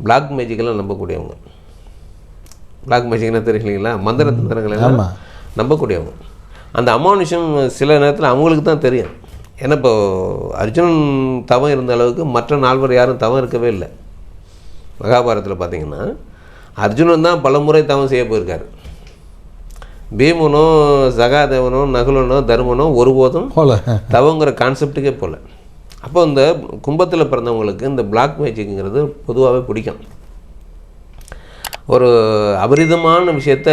Black மேஜிக்கெல்லாம் நம்பக்கூடியவங்க. Black மேஜிக்னா தெரியுங்களா, மந்திர தந்திரங்கள் எல்லாம் நம்பக்கூடியவங்க. அந்த அமானுஷம் சில நேரத்தில் அவங்களுக்கு தான் தெரியும். ஏன்னா இப்போ அர்ஜுனன் தவம் இருந்த அளவுக்கு மற்ற 4 பேர் யாரும் தவம் இருக்கவே இல்லை. மகாபாரதத்தில் பார்த்திங்கன்னா அர்ஜுனன் தான் பல முறை தவம் செய்ய போயிருக்காரு. பீமனோ சகாதேவனோ நகுலனோ தர்மனோ ஒருபோதும் தவங்கிற கான்செப்டுக்கே போகல. அப்போ இந்த கும்பத்தில் பிறந்தவங்களுக்கு இந்த பிளாக் மேஜிக்ங்கிறது பொதுவாகவே பிடிக்கும். ஒரு அபரிதமான விஷயத்த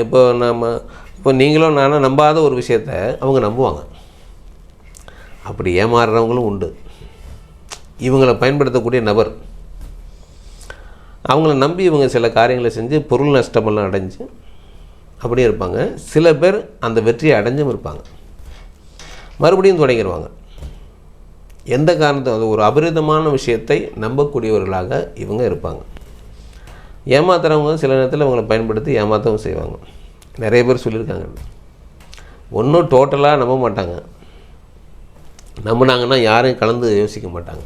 இப்போ நீங்களும் நானும் நம்பாத ஒரு விஷயத்த அவங்க நம்புவாங்க. அப்படி ஏமாறுறவங்களும் உண்டு. இவங்களை பயன்படுத்தக்கூடிய நபர் அவங்கள நம்பி இவங்க சில காரியங்களை செஞ்சு பொருள் நஷ்டமெல்லாம் அடைஞ்சு அப்படியே இருப்பாங்க. சில பேர் அந்த வெற்றியை அடைஞ்சும் இருப்பாங்க, மறுபடியும் தொடங்கிடுவாங்க. எந்த காரணத்தை அது ஒரு அபரிதமான விஷயத்தை நம்பக்கூடியவர்களாக இவங்க இருப்பாங்க. ஏமாத்துறவங்க சில நேரத்தில் அவங்களை பயன்படுத்தி ஏமாற்றவும் செய்வாங்க. நிறைய பேர் சொல்லியிருக்காங்க. ஒன்றும் டோட்டலாக நம்ப மாட்டாங்க, நம்பினாங்கன்னா யாரையும் கலந்து யோசிக்க மாட்டாங்க,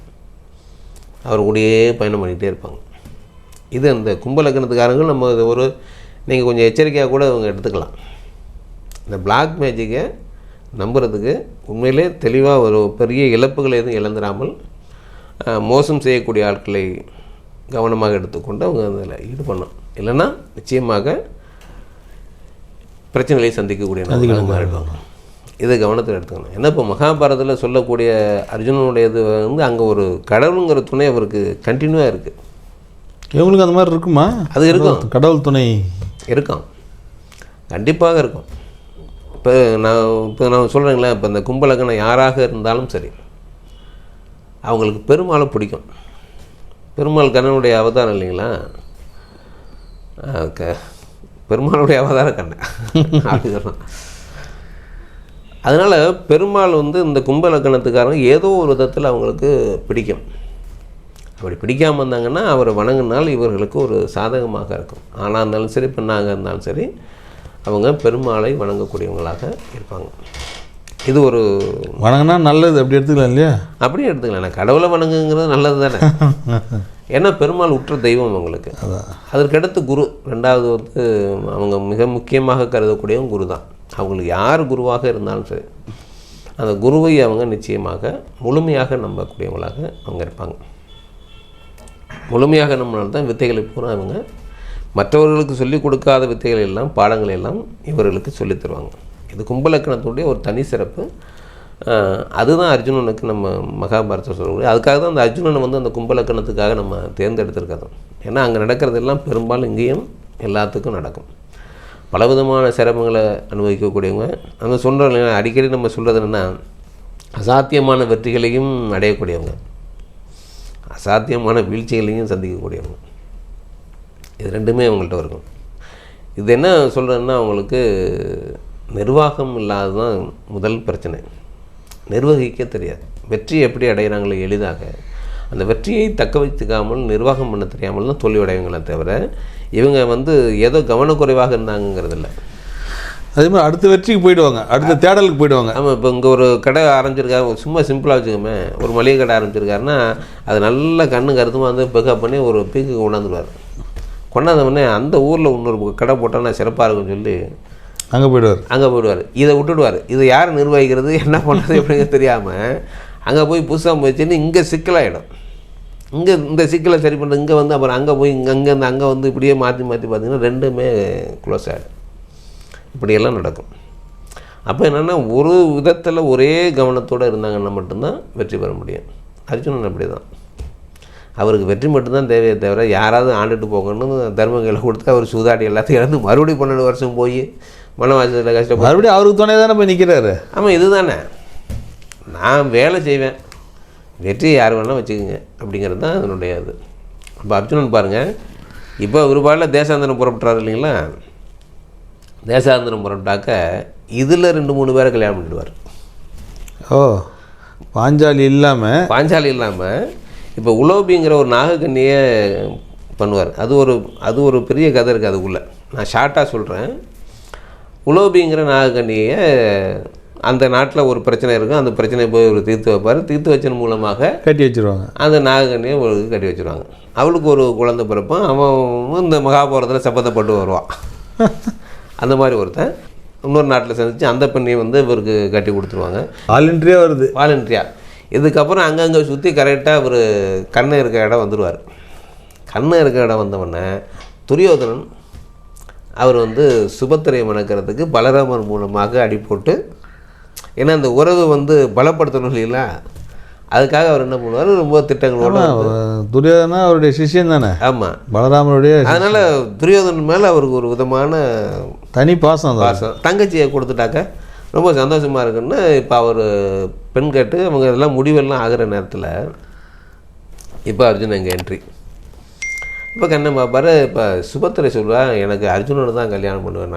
அவர் கூடயே பயணம் பண்ணிகிட்டே இருப்பாங்க. இது அந்த கும்பலக்கணத்துக்காரங்க நம்ம ஒரு நீங்கள் கொஞ்சம் எச்சரிக்கையாக கூட அவங்க எடுத்துக்கலாம். இந்த பிளாக் மேஜிக்கை நம்புறதுக்கு உண்மையிலே தெளிவாக ஒரு பெரிய இழப்புகளை எதுவும் இழந்துடாமல் மோசம் செய்யக்கூடிய ஆட்களை கவனமாக எடுத்துக்கொண்டு அவங்க அதில் ஈடுபடணும். இல்லைன்னா நிச்சயமாக பிரச்சனைகளை சந்திக்கக்கூடிய மாறிடுவாங்க. இதை கவனத்தில் எடுத்துக்கணும். ஏன்னா இப்போ மகாபாரதத்தில் சொல்லக்கூடிய அர்ஜுனனுடையது அங்கே ஒரு கடவுளுங்கிற துணை அவருக்கு கண்டினியூவாக இருக்குது. இவங்களுக்கு அந்த மாதிரி இருக்குமா? அது இருக்கும், கடவுள் துணை இருக்கும், கண்டிப்பாக இருக்கும். இப்போ நான் சொல்கிறேங்களேன், இப்போ இந்த கும்பலக்கணம் யாராக இருந்தாலும் சரி அவங்களுக்கு பெருமாளை பிடிக்கும். பெருமாள் கண்ணனுடைய அவதாரம் இல்லைங்களா, பெருமாளுடைய அவதாரம் கண்ணன் அப்படி சொல்லலாம். அதனால் பெருமாள் இந்த கும்பலக்கணத்துக்காரங்க ஏதோ ஒரு விதத்தில் அவங்களுக்கு பிடிக்கும். அப்படி பிடிக்காமல் இருந்தாங்கன்னா அவரை வணங்கினால் இவர்களுக்கு ஒரு சாதகமாக இருக்கும். ஆணாக இருந்தாலும் சரி பெண்ணாக இருந்தாலும் சரி அவங்க பெருமாளை வணங்கக்கூடியவங்களாக இருப்பாங்க. இது ஒரு வணங்கினா நல்லது அப்படி எடுத்துக்கலாம் இல்லையா? அப்படியே எடுத்துக்கலாம். நான் கடவுளை வணங்குங்கிறது நல்லது தானே. ஏன்னா பெருமாள் உற்ற தெய்வம் அவங்களுக்கு. அதற்கடுத்து குரு ரெண்டாவது அவங்க மிக முக்கியமாக கருதக்கூடியவங்க குரு தான். அவங்களுக்கு யார் குருவாக இருந்தாலும் சரி அந்த குருவை அவங்க நிச்சயமாக முழுமையாக நம்பக்கூடியவங்களாக அவங்க இருப்பாங்க. முழுமையாக நம்பினால் தான் வித்தைகளை பூரா அவங்க மற்றவர்களுக்கு சொல்லிக் கொடுக்காத வித்தைகள் எல்லாம் பாடங்கள் எல்லாம் இவர்களுக்கு சொல்லித் தருவாங்க. இது கும்பலக்கணத்துடைய ஒரு தனி சிறப்பு. அதுதான் அர்ஜுனனுக்கு நம்ம மகாபாரதத்தை சொல்லக்கூடிய. அதுக்காக தான் அந்த அர்ஜுனனை அந்த கும்பலக்கணத்துக்காக நம்ம தேர்ந்தெடுத்திருக்கோம். ஏன்னா அங்கே நடக்கிறதெல்லாம் பெரும்பாலும் இங்கேயும் எல்லாத்துக்கும் நடக்கும். பலவிதமான சிரமங்களை அனுபவிக்கக்கூடியவங்க. நம்ம சொல்கிறோம் அடிக்கடி நம்ம சொல்கிறது என்னென்னா அசாத்தியமான வெற்றிகளையும் அடையக்கூடியவங்க, அசாத்தியமான வீழ்ச்சிகளையும் சந்திக்கக்கூடியவங்க. இது ரெண்டுமே அவங்கள்ட்ட இருக்கும். இது என்ன சொல்கிறதுன்னா அவங்களுக்கு நிர்வாகம் இல்லாத தான் முதல் பிரச்சனை. நிர்வகிக்க தெரியாது. வெற்றி எப்படி அடைகிறாங்களோ எளிதாக அந்த வெற்றியை தக்க வைத்துக்காமல் நிர்வாகம் பண்ண தெரியாமல் தான் தோல்வி அடைவங்களே தவிர இவங்க ஏதோ கவனக்குறைவாக இருந்தாங்கிறது இல்லை. அதே மாதிரி அடுத்த வெற்றிக்கு போயிடுவாங்க, அடுத்த தேடலுக்கு போயிடுவாங்க. ஆமாம், இப்போ இங்கே ஒரு கடை ஆரம்பிச்சிருக்காரு, சும்மா சிம்பிளாக வச்சுக்கோமே, ஒரு மளிகை கடை ஆரம்பிச்சிருக்காருன்னா அது நல்ல கண்ணு கருத்துமாக பிக்கப் பண்ணி ஒரு பீக்கு கொண்டாந்துடுவார். கொண்டாந்தவொடனே அந்த ஊரில் இன்னொரு கடை போட்டால் சிறப்பாக இருக்குன்னு சொல்லி அங்கே போயிடுவார். இதை விட்டுடுவார். இதை யார் நிர்வகிக்கிறது என்ன பண்ணுறது எப்படிங்கிறது தெரியாமல் அங்கே போய் புதுசாக போயிடுச்சுன்னு இங்கே சிக்கலாகிடும். இங்கே இந்த சிக்கலை சரி பண்ணுறது இங்கே அப்புறம் அங்கே போய் அங்கேருந்து அங்கே இப்படியே மாற்றி பார்த்திங்கன்னா ரெண்டுமே க்ளோஸ் ஆகிடும். இப்படியெல்லாம் நடக்கும். அப்போ என்னென்னா ஒரு விதத்தில் ஒரே கவனத்தோடு இருந்தாங்கன்னா மட்டும்தான் வெற்றி பெற முடியும். அர்ஜுனன் அப்படி தான். அவருக்கு வெற்றி மட்டும்தான் தேவையே தவிர யாராவது ஆண்டுட்டு போகணும்னு தர்ம கையில் கொடுத்து அவர் சூதாடி எல்லாத்தையும் இறந்து மறுபடியும் 12 வருஷம் போய் மனவாசத்தில் கஷ்டப்பட்டு மறுபடியும் அவருக்கு துணை தானே போய் நிற்கிறாரு. ஆமாம், இதுதானே நான் வேலை செய்வேன், வெற்றி யார் வேணால் வச்சுக்கோங்க அப்படிங்கிறது தான் அதனுடைய இது. இப்போ அர்ஜுனன் பாருங்கள், இப்போ ஒரு பாடலில் தேசாந்திரம் புறப்பட்டுறாரு இல்லைங்களா. தேசாந்திரம் புறப்பட்டாக்க இதில் 2-3 பேரை கல்யாணம் பண்ணிடுவார். பாஞ்சாலி இல்லாமல் இப்போ உலோபிங்கிற ஒரு நாகக்கண்ணியை பண்ணுவார். அது ஒரு பெரிய கதை இருக்குது அதுக்குள்ளே. நான் ஷார்ட்டாக சொல்கிறேன். உலோபிங்கிற நாகக்கண்ணியை அந்த நாட்டில் ஒரு பிரச்சனை இருக்கும், அந்த பிரச்சனையை போய் ஒரு தீர்த்து வைப்பார். தீர்த்து வச்சன் மூலமாக கட்டி வச்சுருவாங்க. அந்த நாகக்கண்ணியை ஒரு கட்டி வச்சுருவாங்க. அவளுக்கு ஒரு குழந்தை பிறப்பான். அவன் இந்த மகாபாரதத்தில் சபதப்பட்டு வருவான். அந்த மாதிரி ஒருத்தன் இன்னொரு நாட்டில் சந்தித்து அந்த பெண்ணையை வந்து இவருக்கு கட்டி கொடுத்துருவாங்க. வாலண்டரியாக வருது. வாலண்டரியாக. இதுக்கப்புறம் அங்கங்கே சுற்றி கரெக்டாக ஒரு கண்ணை இருக்க இடம் வந்துடுவார். கண்ணை இருக்க இடம் வந்தவொடனே துரியோதனன் அவர் வந்து சுபத்திரையை மணக்கிறதுக்கு பலராமர் மூலமாக அடி போட்டு, ஏன்னா அந்த உறவு வந்து பலப்படுத்தணும் இல்லைங்களா, அதுக்காக அவர் என்ன பண்ணுவார், ரொம்ப திட்டங்களோட. துரியோதனா அவருடைய சிஷ்யன் தானே. ஆமாம், பலராமருடைய. அதனால் துரியோதனன் மேலே அவருக்கு ஒரு விதமான தனி பாசம். தங்கச்சியை கொடுத்துட்டாக்க ரொம்ப சந்தோஷமாக இருக்குன்னு இப்போ அவர் பெண் கேட்டு அவங்க இதெல்லாம் முடிவெல்லாம் ஆகிற நேரத்தில் இப்போ அர்ஜுன் எங்கள் என்ட்ரி. இப்போ கண்ணன் பார்ப்பார். இப்போ சுபத்திரை சொல்வா, எனக்கு அர்ஜுனோட தான் கல்யாணம் பண்ணுவேன்,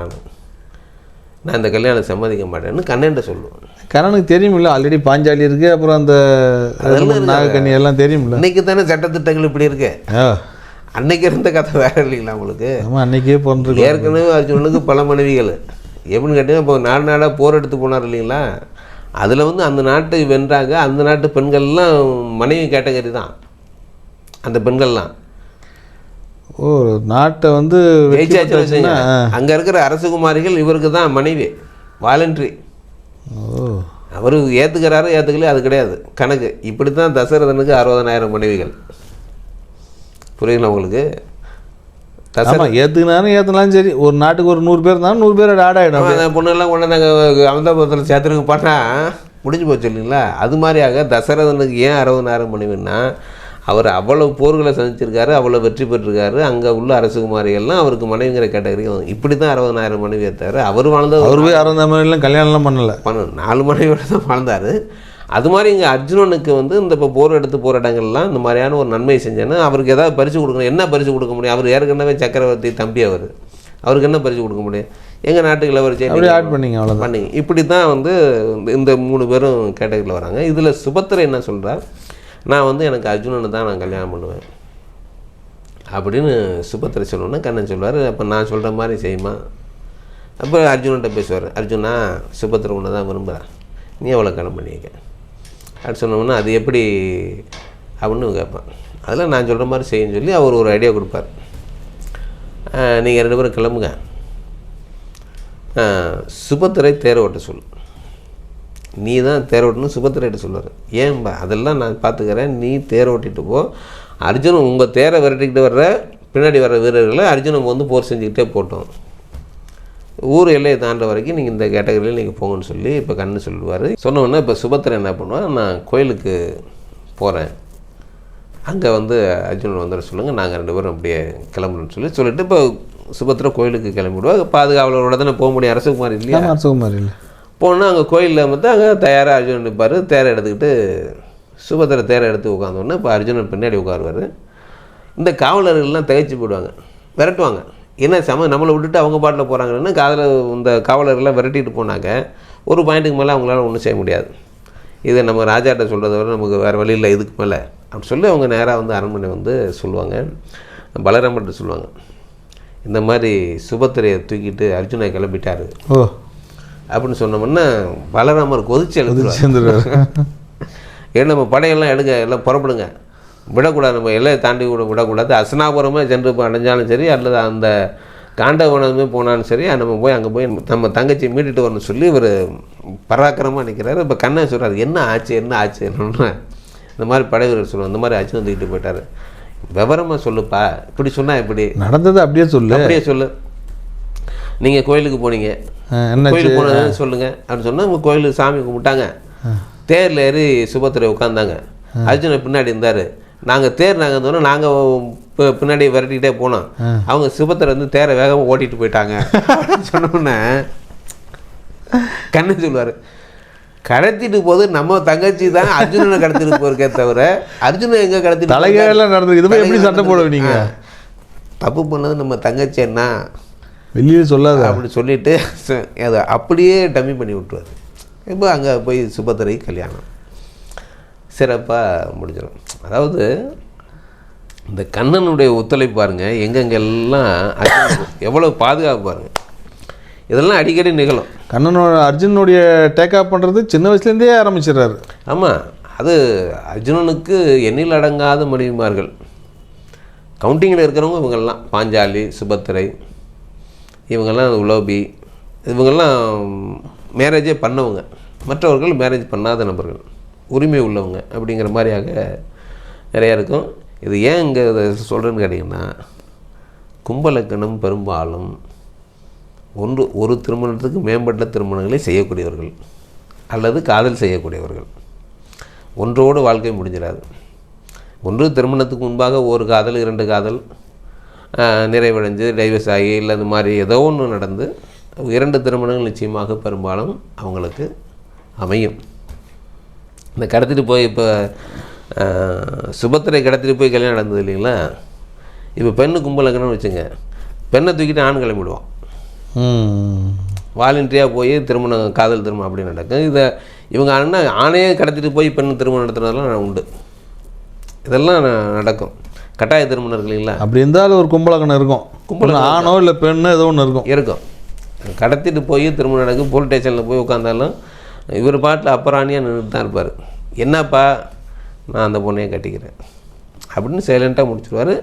நான் இந்த கல்யாணம் சம்மதிக்க மாட்டேன்னு கண்ணன்ட்ட சொல்லுவேன். கண்ணனுக்கு தெரியுமில்ல, ஆல்ரெடி பாஞ்சாலி இருக்குது, அப்புறம் அந்த நாகக்கண்ணி எல்லாம் தெரியுமில்ல. இன்றைக்கி தானே சட்டத்திட்டங்கள் இப்படி இருக்கு, அன்னைக்கு இருந்த கதை வேறு இல்லைங்களா உங்களுக்கு. ஆமாம், அன்றைக்கே போன்று. ஏற்கனவே அர்ஜுனனுக்கு பல மனைவிகள். எப்படின்னு கேட்டீங்கன்னா, இப்போ நாடாக போர் எடுத்து போனார் இல்லைங்களா, அதில் வந்து அந்த நாட்டு வென்றாங்க. அந்த நாட்டு பெண்கள்லாம் மனைவி கேட்டகரி தான் அந்த பெண்கள்லாம். ஓ, நாட்டை வந்து அங்கே இருக்கிற அரசகுமாரிகள் இவருக்கு தான் மனைவி, வாலண்டரி. ஓ, அவர் ஏற்றுக்கிறாரு ஏற்றுக்கலையே அது கிடையாது கணக்கு. இப்படி தான் தசரதனுக்கு 60,000 மனைவிகள். புரியுங்களா உங்களுக்கு? தசரன் ஏற்றுக்கினாலும் ஏற்றுனாலும் சரி, ஒரு நாட்டுக்கு ஒரு 100 பேர் இருந்தாலும் 100 பேர் ஆடாயிடும். பொண்ணெல்லாம் கொண்டு நாங்கள் அகமதாபாத்தில் சேர்த்துருக்கு பண்ணால் முடிஞ்சு போச்சு இல்லைங்களா. அது மாதிரியாக தசரதனுக்கு ஏன் 60,000 மனைவின்னா, அவர் அவ்வளவு போர்களை சந்திச்சிருக்காரு, அவ்வளோ வெற்றி பெற்றிருக்காரு. அங்கே உள்ள அரசுகுமாரிகள்லாம் அவருக்கு மனைவிங்கிற கேட்டகரி. இப்படி தான் 60,000 மனைவி ஏற்றார். அவர் வாழ்ந்தது அவர் போய் 60,000 மனைவிலாம் கல்யாணம்லாம் பண்ணலை, 4 மனைவியோட தான் வாழ்ந்தார். அது மாதிரி இங்கே அர்ஜுனனுக்கு வந்து இந்த இப்போ போர் எடுத்து போகிற இடங்கள்லாம் இந்த மாதிரியான ஒரு நன்மை செஞ்சேன்னா அவருக்கு ஏதாவது பரிசு கொடுக்கணும். என்ன பரிசு கொடுக்க முடியும்? அவர் ஏற்கனவே சக்கரவர்த்தி தம்பி, அவருக்கு என்ன பரிசு கொடுக்க முடியும்? எங்கள் நாட்டுக்கு இளவரசி ஆட் பண்ணிங்க, அவ்வளோ பண்ணிங்க. இப்படி தான் வந்து இந்த 3 பேரும் கேட்டகரியில் வராங்க. இதில் சுபத்திரை என்ன சொல்கிறார், நான் வந்து எனக்கு அர்ஜுனனை தான் நான் கல்யாணம் பண்ணுவேன் அப்படின்னு சுபத்திரை சொல்லணுன்னா கண்ணன் சொல்லுவார், அப்போ நான் சொல்கிற மாதிரி செய்யுமா. அப்போ அர்ஜுனன்ட்ட பேசுவார், அர்ஜுனா சுபத்திரை உன்னை தான் விரும்புகிறேன், நீ எவ்வளோ கல்யாணம் பண்ணிக்க அப்படின்னு சொன்னோம்னா அது எப்படி அப்படின்னு கேட்பான். அதில் நான் சொல்கிற மாதிரி செய்யுன்னு சொல்லி அவர் ஒரு ஐடியா கொடுப்பார். நீங்கள் 2 பேரும் கிளம்புங்க, சுபத்திரை தேர் ஓட்ட சொல்லு, நீ தான் தேர் ஓட்டணும் சுபத்திரைகிட்ட சொல்லுவார். ஏன்பா அதெல்லாம் நான் பார்த்துக்கிறேன், நீ தேர் ஓட்டிகிட்டு போ, அர்ஜுனன் உங்கள் தேரை விரட்டிக்கிட்டு வர்ற பின்னாடி வர்ற வீரர்களை அர்ஜுனன் வந்து போர் செஞ்சுக்கிட்டே போட்டோம், ஊர் எல்லையை தாண்ட வரைக்கும் நீங்கள் இந்த கேட்டகரியில் நீங்கள் போங்கன்னு சொல்லி இப்போ கண்ணு சொல்லுவார். சொன்னோன்னே இப்போ சுபத்திரை என்ன பண்ணுவான், நான் கோயிலுக்கு போகிறேன், அங்கே வந்து அர்ஜுனன் வந்துட சொல்லுங்கள், நாங்கள் 2 பேரும் அப்படியே கிளம்புறோன்னு சொல்லிட்டு இப்போ சுபத்திரை கோயிலுக்கு கிளம்பிவிடுவாங்க. பாதுகாவலரோட தானே போக முடியும், அரசகுமாரி இல்லையா. அரசகுமாரி இல்லை. போனால் அங்கே கோயிலில் வந்து அங்கே தயாராக அர்ஜுனன் நிற்பார். தேரை எடுத்துக்கிட்டு சுபத்திரை தேரை எடுத்து உட்காந்தோடனே இப்போ அர்ஜுனன் பின்னாடி உட்காருவார். இந்த காவலர்கள்லாம் திகைச்சு போயிடுவாங்க, விரட்டுவாங்க. என்ன நம்மளை விட்டுட்டு அவங்க பாட்டில் போகிறாங்கன்னு காதில் இந்த காவலர்கள்லாம் விரட்டிட்டு போனாங்க. ஒரு பாயிண்ட்டுக்கு மேலே அவங்களால ஒன்றும் செய்ய முடியாது. இதை நம்ம ராஜாட்ட சொல்கிறத விட நமக்கு வேறு வழி இல்லை இதுக்கு மேலே அப்படி சொல்லி அவங்க நேராக வந்து அரண்மனை வந்து சொல்லுவாங்க. பலராமர்கிட்ட சொல்லுவாங்க, இந்த மாதிரி சுபத்திரையை தூக்கிட்டு அர்ஜுனை கிளம்பிட்டாரு அப்படின்னு சொன்னோம்னா பலராமர் கொதிச்சு எழுந்துருவார். ஏன்னா நம்ம படையெல்லாம் எடுங்க, எல்லாம் புறப்படுங்க, விடக்கூடாது, நம்ம எல்லையை தாண்டி விடக்கூடாது, அசனாபுரமே சென்று அடைஞ்சாலும் சரி அல்லது அந்த காண்டவனமே போனாலும் சரி நம்ம போய் அங்கே போய் நம்ம தங்கச்சியை மீட்டுட்டு வரணும்னு சொல்லி இவர் பராக்கிரமாக நிற்கிறாரு. இப்போ கண்ணன் சொல்கிறார், என்ன ஆச்சு என்னன்னா இந்த மாதிரி படை வீரர் சொல்லுவோம், இந்த மாதிரி ஆச்சு வந்துக்கிட்டு போயிட்டார், விவரமாக சொல்லுப்பா, இப்படி சொன்னால் இப்படி நடந்தது அப்படியே சொல்லு, நீங்கள் கோயிலுக்கு போனீங்க, கோயிலுக்கு போனதுன்னு சொல்லுங்கள் அப்படின்னு சொன்னால் உங்கள் கோயிலுக்கு சாமி கும்பிட்டாங்க, தேரில் ஏறி சுபத்திரை உட்காந்தாங்க, அர்ஜுனன் பின்னாடி இருந்தார், நாங்கள் இருந்தோன்னா நாங்கள் பின்னாடி விரட்டிக்கிட்டே போனோம், அவங்க சுபத்திரை வந்து தேரை வேகமாக ஓட்டிகிட்டு போயிட்டாங்க சொன்னோன்னே கண்ணன் சொல்லுவார், கடத்திட்டு போது நம்ம தங்கச்சி தான் அர்ஜுனனை கடத்திட்டு போயிருக்கே தவிர அர்ஜுனன் எங்கே கடத்திட்டு தலைகெல்லாம் நடந்தது, இதுவே எப்படி சட்டை போடுவீங்க, நீங்கள் தப்பு பண்ணது நம்ம தங்கச்சி என்ன வெளியே சொல்லாத அப்படி சொல்லிவிட்டு அதை அப்படியே டம்மி பண்ணி விட்டுருவார். இப்போ அங்கே போய் சுபத்திரை கல்யாணம் சிறப்பாக முடிஞ்சிடும். அதாவது இந்த கண்ணனுடைய ஒத்துழைப்பு பாருங்கள், எங்கெங்கெல்லாம் எவ்வளோ பாதுகாப்பு பாருங்கள். இதெல்லாம் அடிக்கடி நிகழும். கண்ணனோட அர்ஜுனுடைய டேக் ஆஃப் பண்ணுறது சின்ன வயசுலேருந்தே ஆரம்பிச்சிடுறாரு. ஆமாம், அது அர்ஜுனனுக்கு எண்ணில் அடங்காத மனைவிமார்கள். கவுண்டிங்கில் இருக்கிறவங்க இவங்கெல்லாம் பாஞ்சாலி, சுபத்திரை, இவங்கெல்லாம் உலோபி, இவங்கெல்லாம் மேரேஜே பண்ணவங்க. மற்றவர்கள் மேரேஜ் பண்ணாத நபர்கள், உரிமை உள்ளவங்க அப்படிங்கிற மாதிரியாக நிறையா இருக்கும். இது ஏன் இங்கே இதை சொல்கிறேன்னு கேட்டிங்கன்னா, கும்பலக்கணம் பெரும்பாலும் ஒரு திருமணத்துக்கு மேம்பட்ட திருமணங்களை செய்யக்கூடியவர்கள் அல்லது காதல் செய்யக்கூடியவர்கள். ஒன்றோடு வாழ்க்கை முடிஞ்சிடாது. ஒன்று திருமணத்துக்கு முன்பாக ஒரு காதல் 2 காதல் நிறைவடைஞ்சு டைவர்ஸ் ஆகி இல்லை அந்த மாதிரி ஏதோ ஒன்று நடந்து 2 திருமணங்கள் நிச்சயமாக பெரும்பாலும் அவங்களுக்கு அமையும். இந்த கடத்திட்டு போய் இப்போ சுபத்திரை கடத்திட்டு போய் கல்யாணம் நடந்தது இல்லைங்களா? இப்போ பெண்ணு கும்பலக்கணும்னு வச்சுங்க, பெண்ணை தூக்கிட்டு ஆண் கிளம்பிடுவான். வாலண்டியாக போய் திருமணம், காதல் திருமணம் அப்படி நடக்கும். இதை இவங்க ஆணையே கடத்திட்டு போய் பெண் திருமணம் நடத்துனதெல்லாம் உண்டு. இதெல்லாம் நடக்கும். கட்டாய திருமணம் இருக்கு இல்லைங்களா? அப்படி இருந்தாலும் ஒரு கும்பலக்கணம் இருக்கும். கும்பலம் ஆணோ இல்லை பெண்ணோ ஏதோ ஒன்று இருக்கும். கடத்திட்டு போய் திருமணம் நடக்கும். போலீஸ் ஸ்டேஷனில் போய் உட்காந்தாலும் இவர் பாட்டில் அப்பராணியாக நின்றுட்டு தான் இருப்பார். என்னப்பா, நான் அந்த பொண்ணையை கட்டிக்கிறேன் அப்படின்னு சைலண்ட்டாக முடிச்சுடுவார்.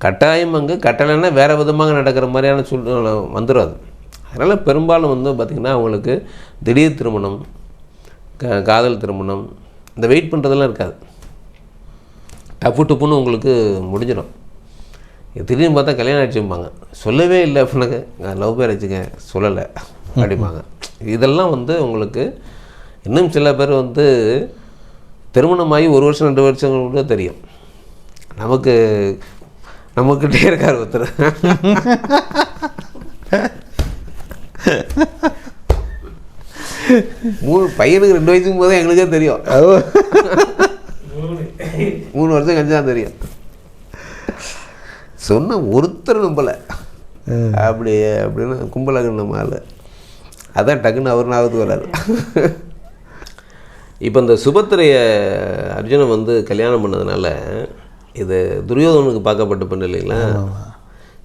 கட்டாயம் அங்கே கட்டலைன்னா வேறு விதமாக நடக்கிற மாதிரியான சூழ்நிலை வந்துடும். அது அதனால் பெரும்பாலும் பார்த்திங்கன்னா அவங்களுக்கு திடீர் திருமணம், காதல் திருமணம், இந்த வெயிட் பண்ணுறதெல்லாம் இருக்காது. டப்பு டப்புன்னு உங்களுக்கு முடிஞ்சிடும். திடீர்னு பார்த்தா கல்யாணம் ஆகிடுச்சும்பாங்க. சொல்லவே இல்லை அப்படின்னாங்க, லவ் மேரேஜுங்க சொல்லலை அப்படிம்பாங்க. இதெல்லாம் உங்களுக்கு இன்னும் சில பேர் திருமணமாகி 1 வருஷம் 2 வருஷம் கூட தெரியும். நமக்கிட்டே இருக்கார் ஒருத்தர். பையனுக்கு 2 வயசுக்கும் போதே எங்களுக்கே தெரியும். 3 வருஷம் கழிச்சு தான் தெரியும். சொன்ன ஒருத்தர் நம்பலை அப்படின்னு கும்பலகன் நம்மால் அதான் டக்குன்னு அவர் ஞாபகத்துக்கு வராது. இப்போ இந்த சுபத்திரையை அர்ஜுனன் கல்யாணம் பண்ணதுனால இது துரியோதனுக்கு பார்க்கப்பட்ட பெண் இல்லைங்களா?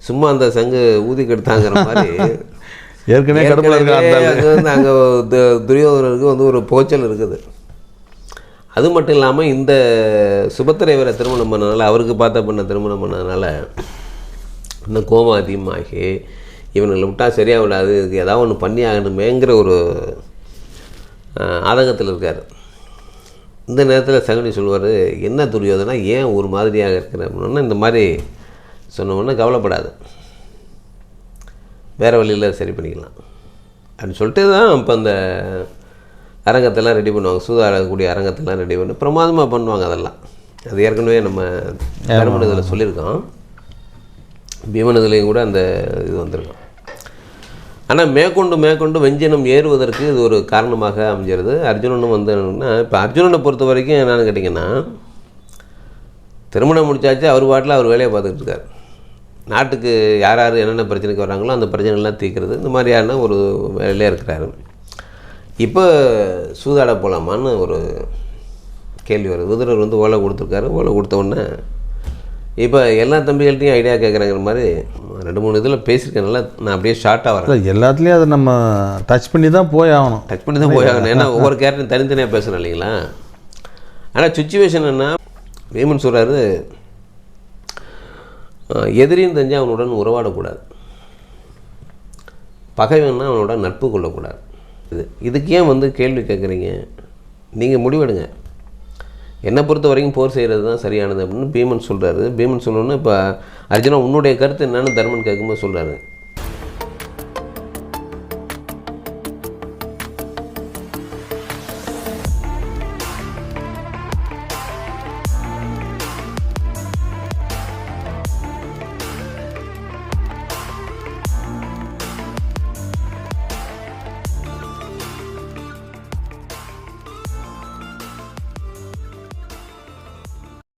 சும்மா அந்த சங்கு ஊதி கெடுத்தாங்கிற மாதிரி ஏற்கனவே அங்கே துரியோதனருக்கு ஒரு போச்சல் இருக்குது. அது மட்டும் இல்லாமல் இந்த சுபத்திரை வேற திருமணம் பண்ணதுனால, அவருக்கு பார்த்த பண்ண திருமணம் பண்ணதுனால இன்னும் கோபம் அதிகமாகி இவனுங்களை விட்டால் சரியாக விடாது, இதுக்கு ஏதாவது ஒன்று பண்ணி ஆகணுமேங்கிற ஒரு ஆதங்கத்தில் இருக்கார். இந்த நேரத்தில் சகுனி சொல்லுவார், என்ன துரியோதனா ஏன் ஒரு மாதிரியாக இருக்கிற அப்படின்னா, இந்த மாதிரி சொன்னோன்னா கவலைப்படாது, வேறு வழியில் சரி பண்ணிக்கலாம் அப்படின்னு சொல்லிட்டு தான் இப்போ அந்த அரங்கத்தெல்லாம் ரெடி பண்ணுவாங்க. சூதாடக்கூடிய அரங்கத்தெல்லாம் ரெடி பண்ணி பிரமாதமாக பண்ணுவாங்க. அதெல்லாம் அது ஏற்கனவே நம்ம தர்மன் இதில் சொல்லியிருக்கோம், பீமன் இதுலேயும் கூட அந்த இது வந்திருக்கோம். ஆனால் மேற்கொண்டு வெஞ்சினம் ஏறுவதற்கு இது ஒரு காரணமாக அமைஞ்சிருது. அர்ஜுனனும் என்னன்னா, இப்போ அர்ஜுனனை பொறுத்த வரைக்கும் என்னென்னு கேட்டிங்கன்னா, திருமணம் முடிச்சாச்சு, அவர் பாட்டில் அவர் வேலையை பார்த்துக்கிட்டு இருக்கார். நாட்டுக்கு யார் யார் என்னென்ன பிரச்சனைக்கு வராங்களோ அந்த பிரச்சனைகள்லாம் தீர்க்கிறது, இந்த மாதிரியான ஒரு வேலையாக இருக்கிறாரு. இப்போ சூதாட போகலாமான்னு ஒரு கேள்வி வருது. விதுரர் ஓலை கொடுத்துருக்காரு. ஓலை கொடுத்த உடனே இப்போ எல்லா தம்பிகள்ட்டையும் ஐடியா கேட்குறாங்கிற மாதிரி 2-3 இதில் பேசியிருக்கனால நான் அப்படியே ஷார்ட்டாக வரேன். எல்லாத்துலேயும் அதை நம்ம டச் பண்ணி தான் போய் ஆகணும். ஏன்னா ஒவ்வொரு கேரக்டரும் தனித்தனியாக பேசணும் இல்லைங்களா? ஆனால் சுச்சுவேஷன் என்ன, வீமன் சொல்கிறாரு, எதிரின்னு தெரிஞ்சு அவனுடன் உறவாடக்கூடாது, பகைவன்னா அவனோட நட்பு கொள்ளக்கூடாது. இதுக்கு ஏன் கேள்வி கேட்குறீங்க, நீங்கள் முடிவெடுங்க, என்னை பொறுத்த வரைக்கும் போர் செய்கிறது தான் சரியானது அப்படின்னு பீமன் சொல்கிறாரு. பீமன் சொல்லணுன்னா இப்போ அர்ஜுனா உன்னுடைய கருத்து என்னன்னு தர்மன் கேட்கும்போது சொல்கிறாரு,